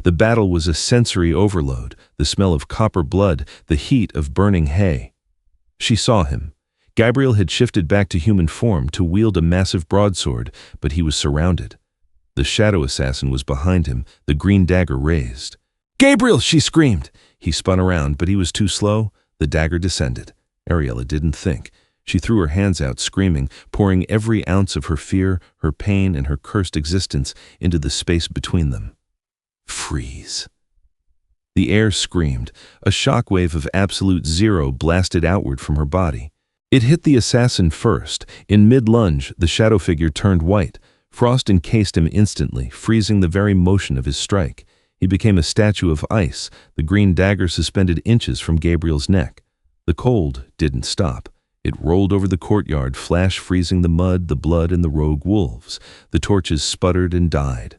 The battle was a sensory overload, the smell of copper blood, the heat of burning hay. She saw him. Gabriel had shifted back to human form to wield a massive broadsword, but he was surrounded. The shadow assassin was behind him, the green dagger raised. "Gabriel!" she screamed. He spun around, but he was too slow. The dagger descended. Ariella didn't think. She threw her hands out, screaming, pouring every ounce of her fear, her pain, and her cursed existence into the space between them. Freeze. The air screamed. A shockwave of absolute zero blasted outward from her body. It hit the assassin first. In mid-lunge, the shadow figure turned white. Frost encased him instantly, freezing the very motion of his strike. He became a statue of ice, the green dagger suspended inches from Gabriel's neck. The cold didn't stop. It rolled over the courtyard, flash freezing the mud, the blood, and the rogue wolves. The torches sputtered and died.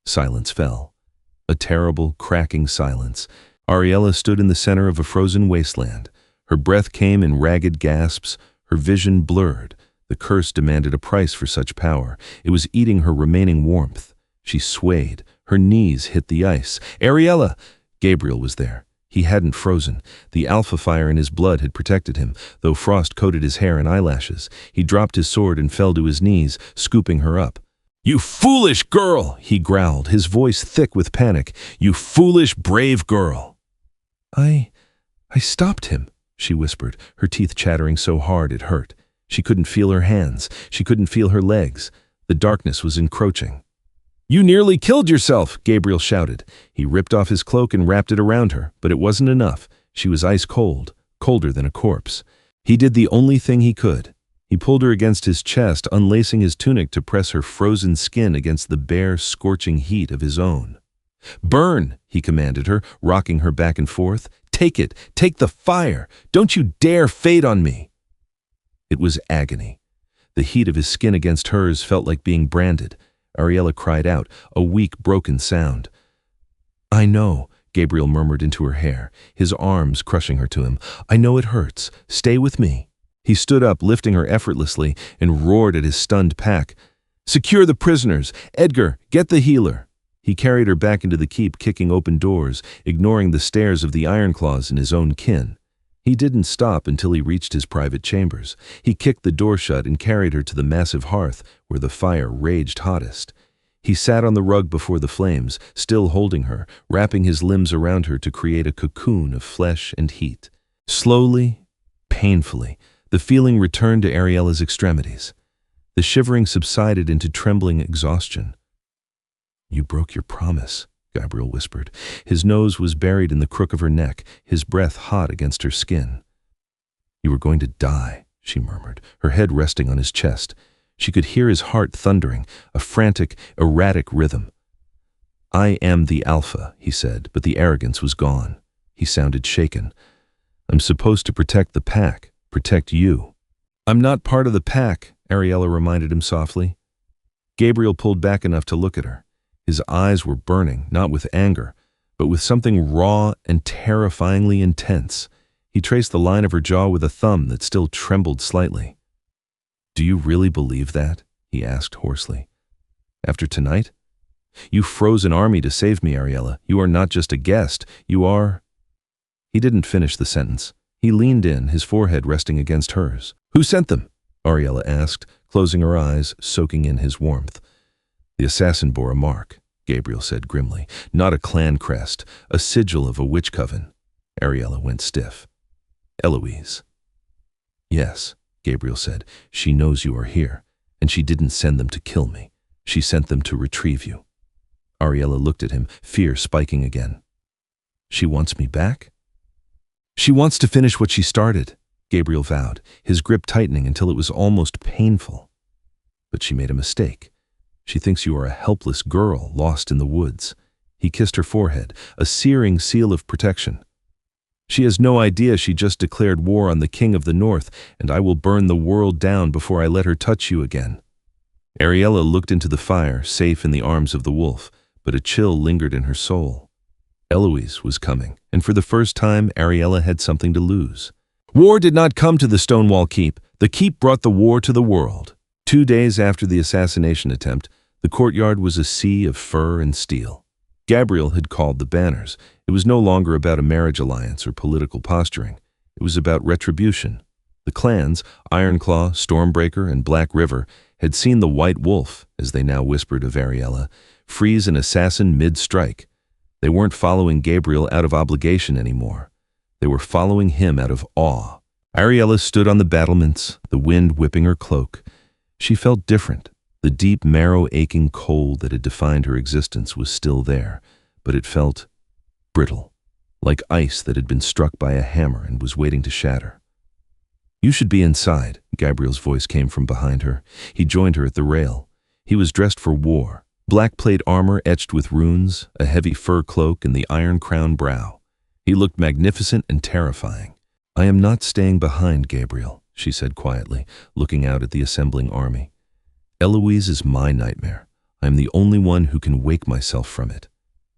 Silence fell. A terrible, cracking silence. Ariella stood in the center of a frozen wasteland. Her breath came in ragged gasps, her vision blurred. The curse demanded a price for such power. It was eating her remaining warmth. She swayed. Her knees hit the ice. "Ariella!" Gabriel was there. He hadn't frozen. The alpha fire in his blood had protected him, though frost coated his hair and eyelashes. He dropped his sword and fell to his knees, scooping her up. "You foolish girl!" he growled, his voice thick with panic. "You foolish, brave girl!" I stopped him," she whispered, her teeth chattering so hard it hurt. She couldn't feel her hands. She couldn't feel her legs. The darkness was encroaching. "You nearly killed yourself," Gabriel shouted. He ripped off his cloak and wrapped it around her, but it wasn't enough. She was ice cold, colder than a corpse. He did the only thing he could. He pulled her against his chest, unlacing his tunic to press her frozen skin against the bare, scorching heat of his own. "Burn," he commanded her, rocking her back and forth. "Take it. Take the fire. Don't you dare fade on me." It was agony. The heat of his skin against hers felt like being branded. Ariella cried out, a weak, broken sound. "I know," Gabriel murmured into her hair, his arms crushing her to him. "I know it hurts. Stay with me." He stood up, lifting her effortlessly, and roared at his stunned pack. "Secure the prisoners! Edgar, get the healer!" He carried her back into the keep, kicking open doors, ignoring the stares of the Ironclaws and his own kin. He didn't stop until he reached his private chambers. He kicked the door shut and carried her to the massive hearth where the fire raged hottest. He sat on the rug before the flames, still holding her, wrapping his limbs around her to create a cocoon of flesh and heat. Slowly, painfully, the feeling returned to Ariella's extremities. The shivering subsided into trembling exhaustion. "You broke your promise," Gabriel whispered. His nose was buried in the crook of her neck, his breath hot against her skin. "You were going to die," she murmured, her head resting on his chest. She could hear his heart thundering, a frantic, erratic rhythm. "I am the Alpha," he said, but the arrogance was gone. He sounded shaken. "I'm supposed to protect the pack, protect you." "I'm not part of the pack," Ariella reminded him softly. Gabriel pulled back enough to look at her. His eyes were burning, not with anger, but with something raw and terrifyingly intense. He traced the line of her jaw with a thumb that still trembled slightly. "Do you really believe that?" he asked hoarsely. "After tonight? You froze an army to save me, Ariella. You are not just a guest. You are—" He didn't finish the sentence. He leaned in, his forehead resting against hers. "Who sent them?" Ariella asked, closing her eyes, soaking in his warmth. "The assassin bore a mark," Gabriel said grimly. "Not a clan crest, a sigil of a witch coven." Ariella went stiff. "Eloise." "Yes," Gabriel said. "She knows you are here, and she didn't send them to kill me. She sent them to retrieve you." Ariella looked at him, fear spiking again. "She wants me back?" "She wants to finish what she started," Gabriel vowed, his grip tightening until it was almost painful. "But she made a mistake. She thinks you are a helpless girl lost in the woods." He kissed her forehead, a searing seal of protection. "She has no idea she just declared war on the King of the North, and I will burn the world down before I let her touch you again." Ariella looked into the fire, safe in the arms of the wolf, but a chill lingered in her soul. Eloise was coming, and for the first time, Ariella had something to lose. War did not come to the Stonewall Keep. The keep brought the war to the world. 2 days after the assassination attempt, the courtyard was a sea of fur and steel. Gabriel had called the banners. It was no longer about a marriage alliance or political posturing. It was about retribution. The clans, Ironclaw, Stormbreaker, and Black River, had seen the White Wolf, as they now whispered of Ariella, freeze an assassin mid-strike. They weren't following Gabriel out of obligation anymore. They were following him out of awe. Ariella stood on the battlements, the wind whipping her cloak. She felt different. The deep, marrow-aching cold that had defined her existence was still there, but it felt brittle, like ice that had been struck by a hammer and was waiting to shatter. "You should be inside," Gabriel's voice came from behind her. He joined her at the rail. He was dressed for war, black plate armor etched with runes, a heavy fur cloak, and the iron crown brow. He looked magnificent and terrifying. "I am not staying behind, Gabriel," she said quietly, looking out at the assembling army. "Eloise is my nightmare. I am the only one who can wake myself from it."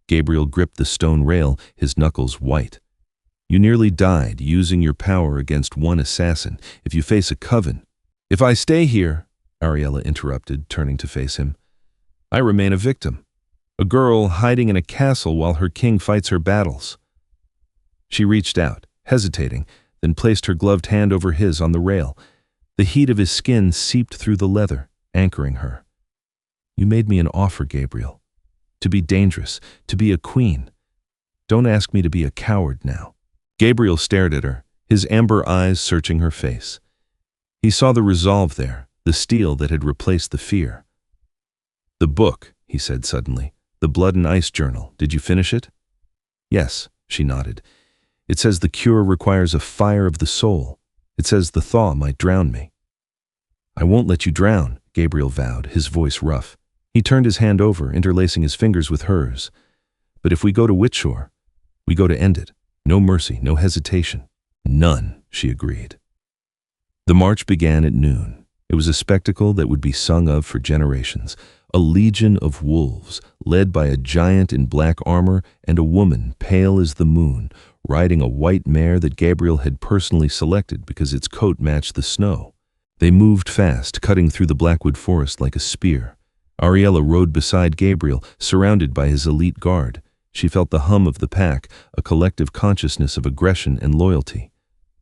Gabriel gripped the stone rail, his knuckles white. "You nearly died using your power against one assassin. If you face a coven—" "If I stay here," Ariella interrupted, turning to face him, "I remain a victim. A girl hiding in a castle while her king fights her battles." She reached out, hesitating, then placed her gloved hand over his on the rail. The heat of his skin seeped through the leather, anchoring her. "You made me an offer, Gabriel. To be dangerous, to be a queen. Don't ask me to be a coward now." Gabriel stared at her, his amber eyes searching her face. He saw the resolve there, the steel that had replaced the fear. "The book," he said suddenly, "the Blood and Ice journal. Did you finish it?" "Yes," she nodded. "It says the cure requires a fire of the soul. It says the thaw might drown me." "I won't let you drown," Gabriel vowed, his voice rough. He turned his hand over, interlacing his fingers with hers. "But if we go to Whitshore, we go to end it. No mercy, no hesitation." "None," she agreed. The march began at noon. It was a spectacle that would be sung of for generations. A legion of wolves, led by a giant in black armor and a woman pale as the moon, riding a white mare that Gabriel had personally selected because its coat matched the snow. They moved fast, cutting through the Blackwood Forest like a spear. Ariella rode beside Gabriel, surrounded by his elite guard. She felt the hum of the pack, a collective consciousness of aggression and loyalty.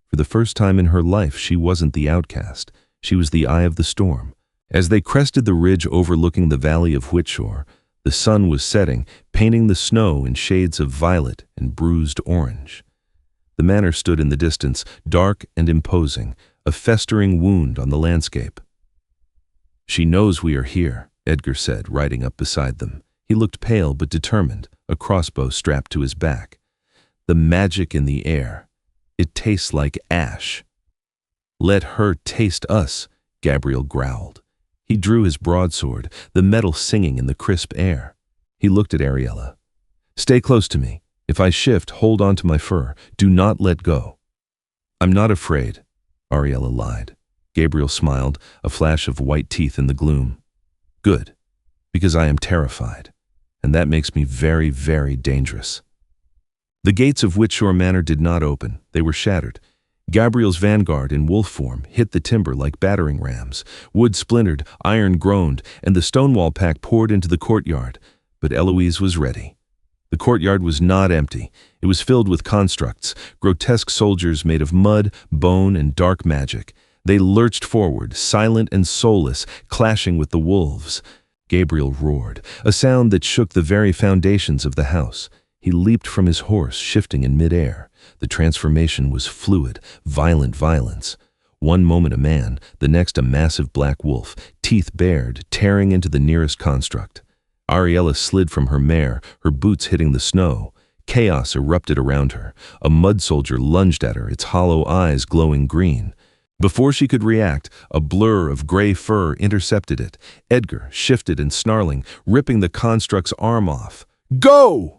For the first time in her life, she wasn't the outcast. She was the eye of the storm. As they crested the ridge overlooking the valley of Whitshore, the sun was setting, painting the snow in shades of violet and bruised orange. The manor stood in the distance, dark and imposing, a festering wound on the landscape. "She knows we are here," Edgar said, riding up beside them. He looked pale but determined, a crossbow strapped to his back. "The magic in the air. It tastes like ash." "Let her taste us," Gabriel growled. He drew his broadsword, the metal singing in the crisp air. He looked at Ariella. "Stay close to me. If I shift, hold on to my fur. Do not let go." "I'm not afraid," Ariella lied. Gabriel smiled, a flash of white teeth in the gloom. "Good, because I am terrified, and that makes me very, very dangerous." The gates of Whitshore Manor did not open. They were shattered. Gabriel's vanguard in wolf form hit the timber like battering rams. Wood splintered, iron groaned, and the Stonewall pack poured into the courtyard. But Eloise was ready. The courtyard was not empty. It was filled with constructs, grotesque soldiers made of mud, bone, and dark magic. They lurched forward, silent and soulless, clashing with the wolves. Gabriel roared, a sound that shook the very foundations of the house. He leaped from his horse, shifting in midair. The transformation was fluid, violent violence. One moment a man, the next a massive black wolf, teeth bared, tearing into the nearest construct. Ariella slid from her mare, her boots hitting the snow. Chaos erupted around her. A mud soldier lunged at her, its hollow eyes glowing green. Before she could react, a blur of gray fur intercepted it. Edgar shifted and snarling, ripping the construct's arm off. "Go!"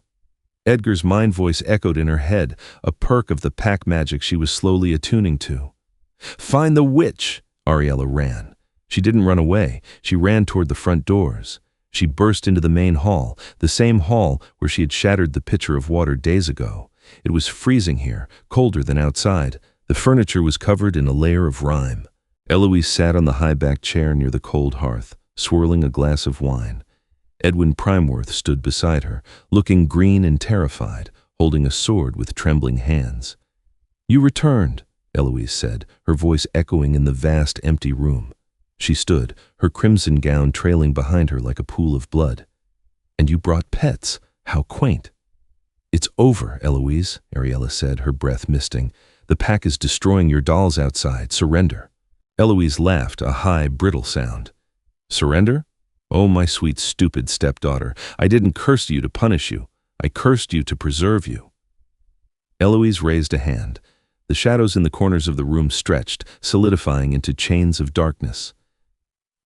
Edgar's mind voice echoed in her head, a perk of the pack magic she was slowly attuning to. "Find the witch!" Ariella ran. She didn't run away. She ran toward the front doors. She burst into the main hall, the same hall where she had shattered the pitcher of water days ago. It was freezing here, colder than outside. The furniture was covered in a layer of rime. Eloise sat on the high-backed chair near the cold hearth, swirling a glass of wine. Edwin Primeworth stood beside her, looking green and terrified, holding a sword with trembling hands. "You returned," Eloise said, her voice echoing in the vast, empty room. She stood, her crimson gown trailing behind her like a pool of blood. "And you brought pets. How quaint." "It's over, Eloise," Ariella said, her breath misting. "The pack is destroying your dolls outside. Surrender." Eloise laughed, a high, brittle sound. "Surrender? Oh, my sweet, stupid stepdaughter, I didn't curse you to punish you. I cursed you to preserve you." Eloise raised a hand. The shadows in the corners of the room stretched, solidifying into chains of darkness.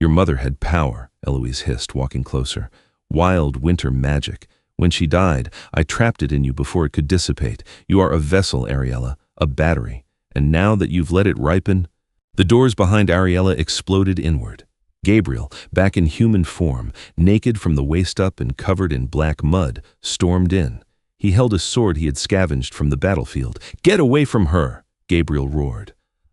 "Your mother had power," Eloise hissed, walking closer. "Wild winter magic. When she died, I trapped it in you before it could dissipate. You are a vessel, Ariella, a battery. And now that you've let it ripen—" The doors behind Ariella exploded inward. Gabriel, back in human form, naked from the waist up and covered in black mud, stormed in. He held a sword he had scavenged from the battlefield. "Get away from her!" Gabriel roared.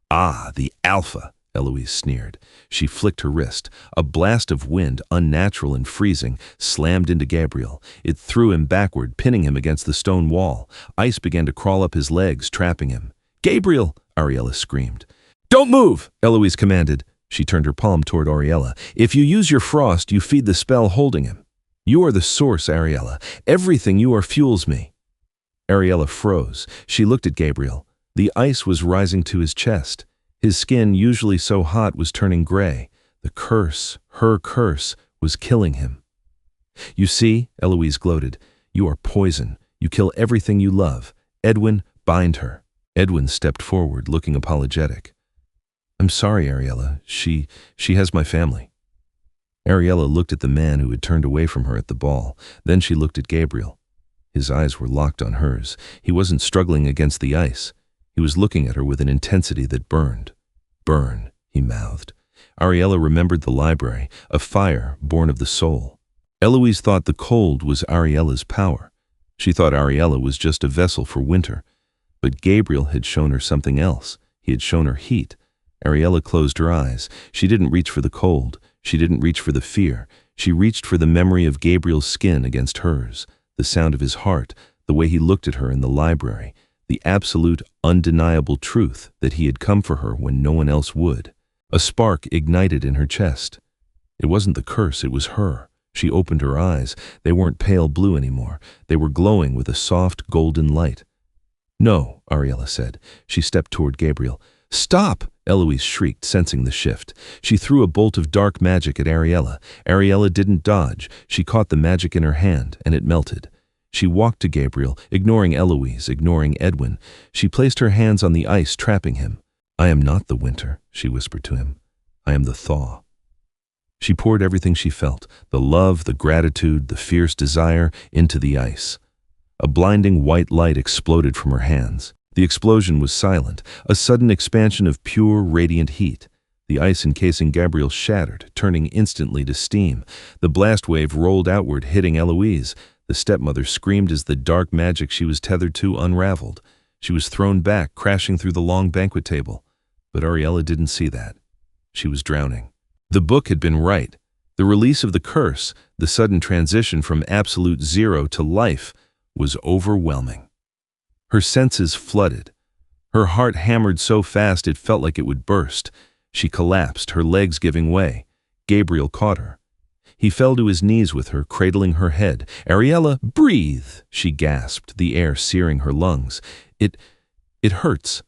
"Ah, the alpha!" Eloise sneered. She flicked her wrist. A blast of wind, unnatural and freezing, slammed into Gabriel. It threw him backward, pinning him against the stone wall. Ice began to crawl up his legs, trapping him. "Gabriel!" Ariella screamed. "Don't move!" Eloise commanded. She turned her palm toward Ariella. "If you use your frost, you feed the spell holding him. You are the source, Ariella. Everything you are fuels me." Ariella froze. She looked at Gabriel. The ice was rising to his chest. His skin, usually so hot, was turning gray. The curse, her curse, was killing him. "You see," Eloise gloated, "you are poison. You kill everything you love. Edwin, bind her." Edwin stepped forward, looking apologetic. "I'm sorry, Ariella. She has my family." Ariella looked at the man who had turned away from her at the ball. Then she looked at Gabriel. His eyes were locked on hers. He wasn't struggling against the ice. He was looking at her with an intensity that burned. Burn, he mouthed. Ariella remembered the library, a fire born of the soul. Eloise thought the cold was Ariella's power. She thought Ariella was just a vessel for winter. But Gabriel had shown her something else. He had shown her heat. Ariella closed her eyes. She didn't reach for the cold. She didn't reach for the fear. She reached for the memory of Gabriel's skin against hers, the sound of his heart, the way he looked at her in the library, the absolute, undeniable truth that he had come for her when no one else would. A spark ignited in her chest. It wasn't the curse, it was her. She opened her eyes. They weren't pale blue anymore. They were glowing with a soft, golden light. "No," Ariella said. She stepped toward Gabriel. "Stop!" Eloise shrieked, sensing the shift. She threw a bolt of dark magic at Ariella. Ariella didn't dodge. She caught the magic in her hand, and it melted. She walked to Gabriel, ignoring Eloise, ignoring Edwin. She placed her hands on the ice, trapping him. "I am not the winter," she whispered to him. "I am the thaw." She poured everything she felt, the love, the gratitude, the fierce desire, into the ice. A blinding white light exploded from her hands. The explosion was silent, a sudden expansion of pure, radiant heat. The ice encasing Gabriel shattered, turning instantly to steam. The blast wave rolled outward, hitting Eloise. The stepmother screamed as the dark magic she was tethered to unraveled. She was thrown back, crashing through the long banquet table. But Ariella didn't see that. She was drowning. The book had been right. The release of the curse, the sudden transition from absolute zero to life, was overwhelming. Her senses flooded. Her heart hammered so fast it felt like it would burst. She collapsed, her legs giving way. Gabriel caught her. He fell to his knees with her, cradling her head. "Ariella, breathe!" she gasped, the air searing her lungs. It hurts."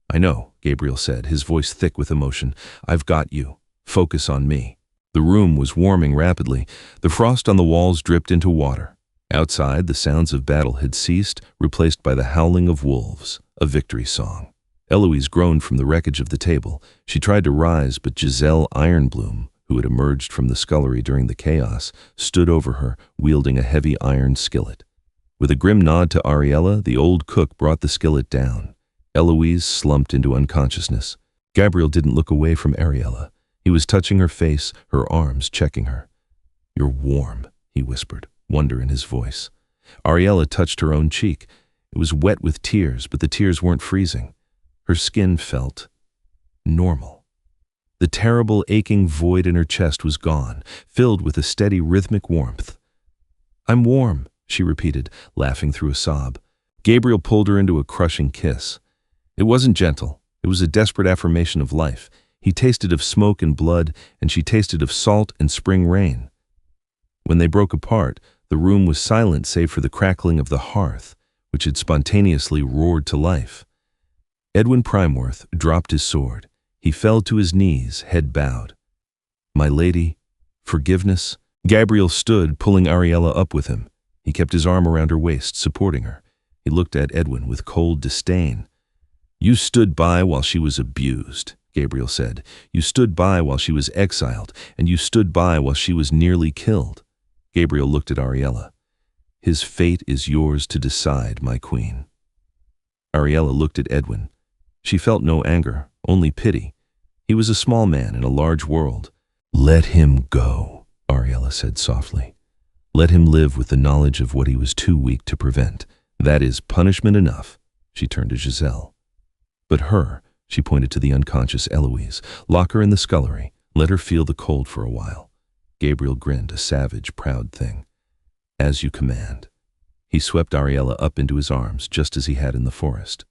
"I know," Gabriel said, his voice thick with emotion. "I've got you. Focus on me." The room was warming rapidly. The frost on the walls dripped into water. Outside, the sounds of battle had ceased, replaced by the howling of wolves, a victory song. Eloise groaned from the wreckage of the table. She tried to rise, but Giselle Ironbloom, who had emerged from the scullery during the chaos, stood over her, wielding a heavy iron skillet. With a grim nod to Ariella, the old cook brought the skillet down. Eloise slumped into unconsciousness. Gabriel didn't look away from Ariella. He was touching her face, her arms, checking her. "You're warm," he whispered, wonder in his voice. Ariella touched her own cheek. It was wet with tears, but the tears weren't freezing. Her skin felt normal. The terrible, aching void in her chest was gone, filled with a steady, rhythmic warmth. "I'm warm," she repeated, laughing through a sob. Gabriel pulled her into a crushing kiss. It wasn't gentle. It was a desperate affirmation of life. He tasted of smoke and blood, and she tasted of salt and spring rain. When they broke apart, the room was silent save for the crackling of the hearth, which had spontaneously roared to life. Edwin Primeworth dropped his sword. He fell to his knees, head bowed. "My lady, forgiveness?" Gabriel stood, pulling Ariella up with him. He kept his arm around her waist, supporting her. He looked at Edwin with cold disdain. "You stood by while she was abused," Gabriel said. "You stood by while she was exiled, and you stood by while she was nearly killed." Gabriel looked at Ariella. "His fate is yours to decide, my queen." Ariella looked at Edwin. She felt no anger, only pity. He was a small man in a large world. "Let him go," Ariella said softly. "Let him live with the knowledge of what he was too weak to prevent. That is punishment enough." She turned to Giselle. "But her," she pointed to the unconscious Eloise, "lock her in the scullery. Let her feel the cold for a while." Gabriel grinned, a savage, proud thing. "As you command." He swept Ariella up into his arms, just as he had in the forest.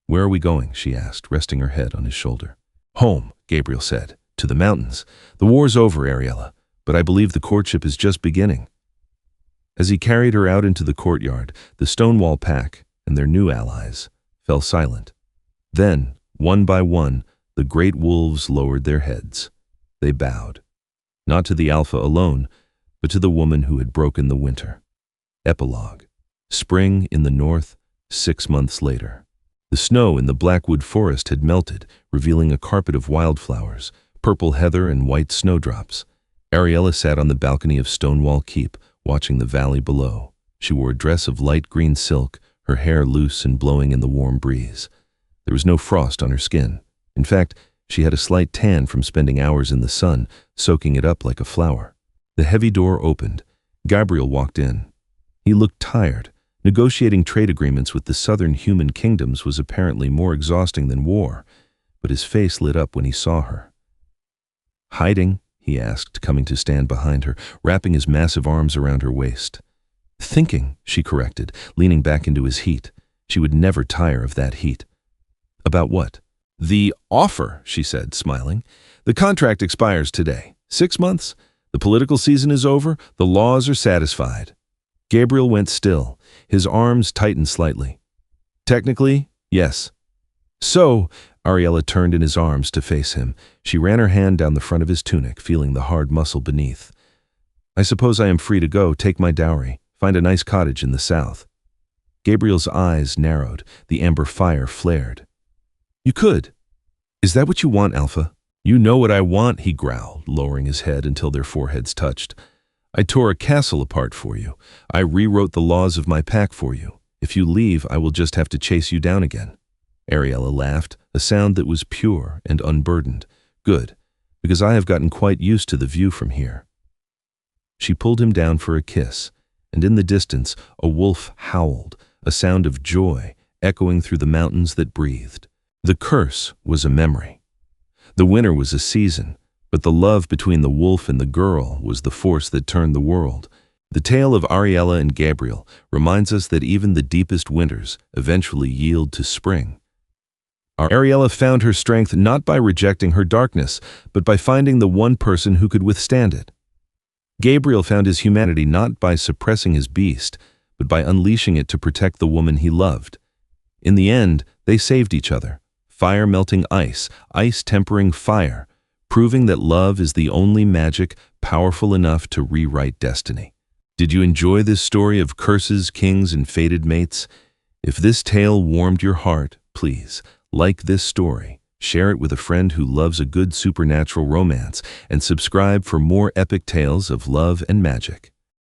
"Where are we going?" she asked, resting her head on his shoulder. "Home," Gabriel said. "To the mountains. The war's over, Ariella, but I believe the courtship is just beginning." As he carried her out into the courtyard, the Stonewall pack, and their new allies, fell silent. Then, one by one, the great wolves lowered their heads. They bowed. Not to the Alpha alone, but to the woman who had broken the winter. Epilogue. Spring in the north, 6 months later. The snow in the Blackwood Forest had melted, revealing a carpet of wildflowers, purple heather and white snowdrops. Ariella sat on the balcony of Stonewall Keep, watching the valley below. She wore a dress of light green silk, her hair loose and blowing in the warm breeze. There was no frost on her skin. In fact, She had a slight tan from spending hours in the sun, soaking it up like a flower. The heavy door opened. Gabriel walked in. He looked tired. Negotiating trade agreements with the southern human kingdoms was apparently more exhausting than war, but his face lit up when he saw her. "Hiding?" he asked, coming to stand behind her, wrapping his massive arms around her waist. "Thinking," she corrected, leaning back into his heat. She would never tire of that heat. "About what?" "The offer," she said, smiling. "The contract expires today. 6 months. The political season is over. The laws are satisfied." Gabriel went still. His arms tightened slightly. "Technically, yes." "So," Ariella turned in his arms to face him. She ran her hand down the front of his tunic, feeling the hard muscle beneath. "I suppose I am free to go, take my dowry, find a nice cottage in the south." Gabriel's eyes narrowed. The amber fire flared. "You could. Is that what you want, Alpha?" "You know what I want," he growled, lowering his head until their foreheads touched. "I tore a castle apart for you. I rewrote the laws of my pack for you. If you leave, I will just have to chase you down again." Ariella laughed, a sound that was pure and unburdened. "Good, because I have gotten quite used to the view from here." She pulled him down for a kiss, and in the distance a wolf howled, a sound of joy echoing through the mountains that breathed. The curse was a memory. The winter was a season, but the love between the wolf and the girl was the force that turned the world. The tale of Ariella and Gabriel reminds us that even the deepest winters eventually yield to spring. Ariella found her strength not by rejecting her darkness, but by finding the one person who could withstand it. Gabriel found his humanity not by suppressing his beast, but by unleashing it to protect the woman he loved. In the end, they saved each other, fire melting ice, ice tempering fire, proving that love is the only magic powerful enough to rewrite destiny. Did you enjoy this story of curses, kings, and fated mates? If this tale warmed your heart, please like this story, share it with a friend who loves a good supernatural romance, and subscribe for more epic tales of love and magic.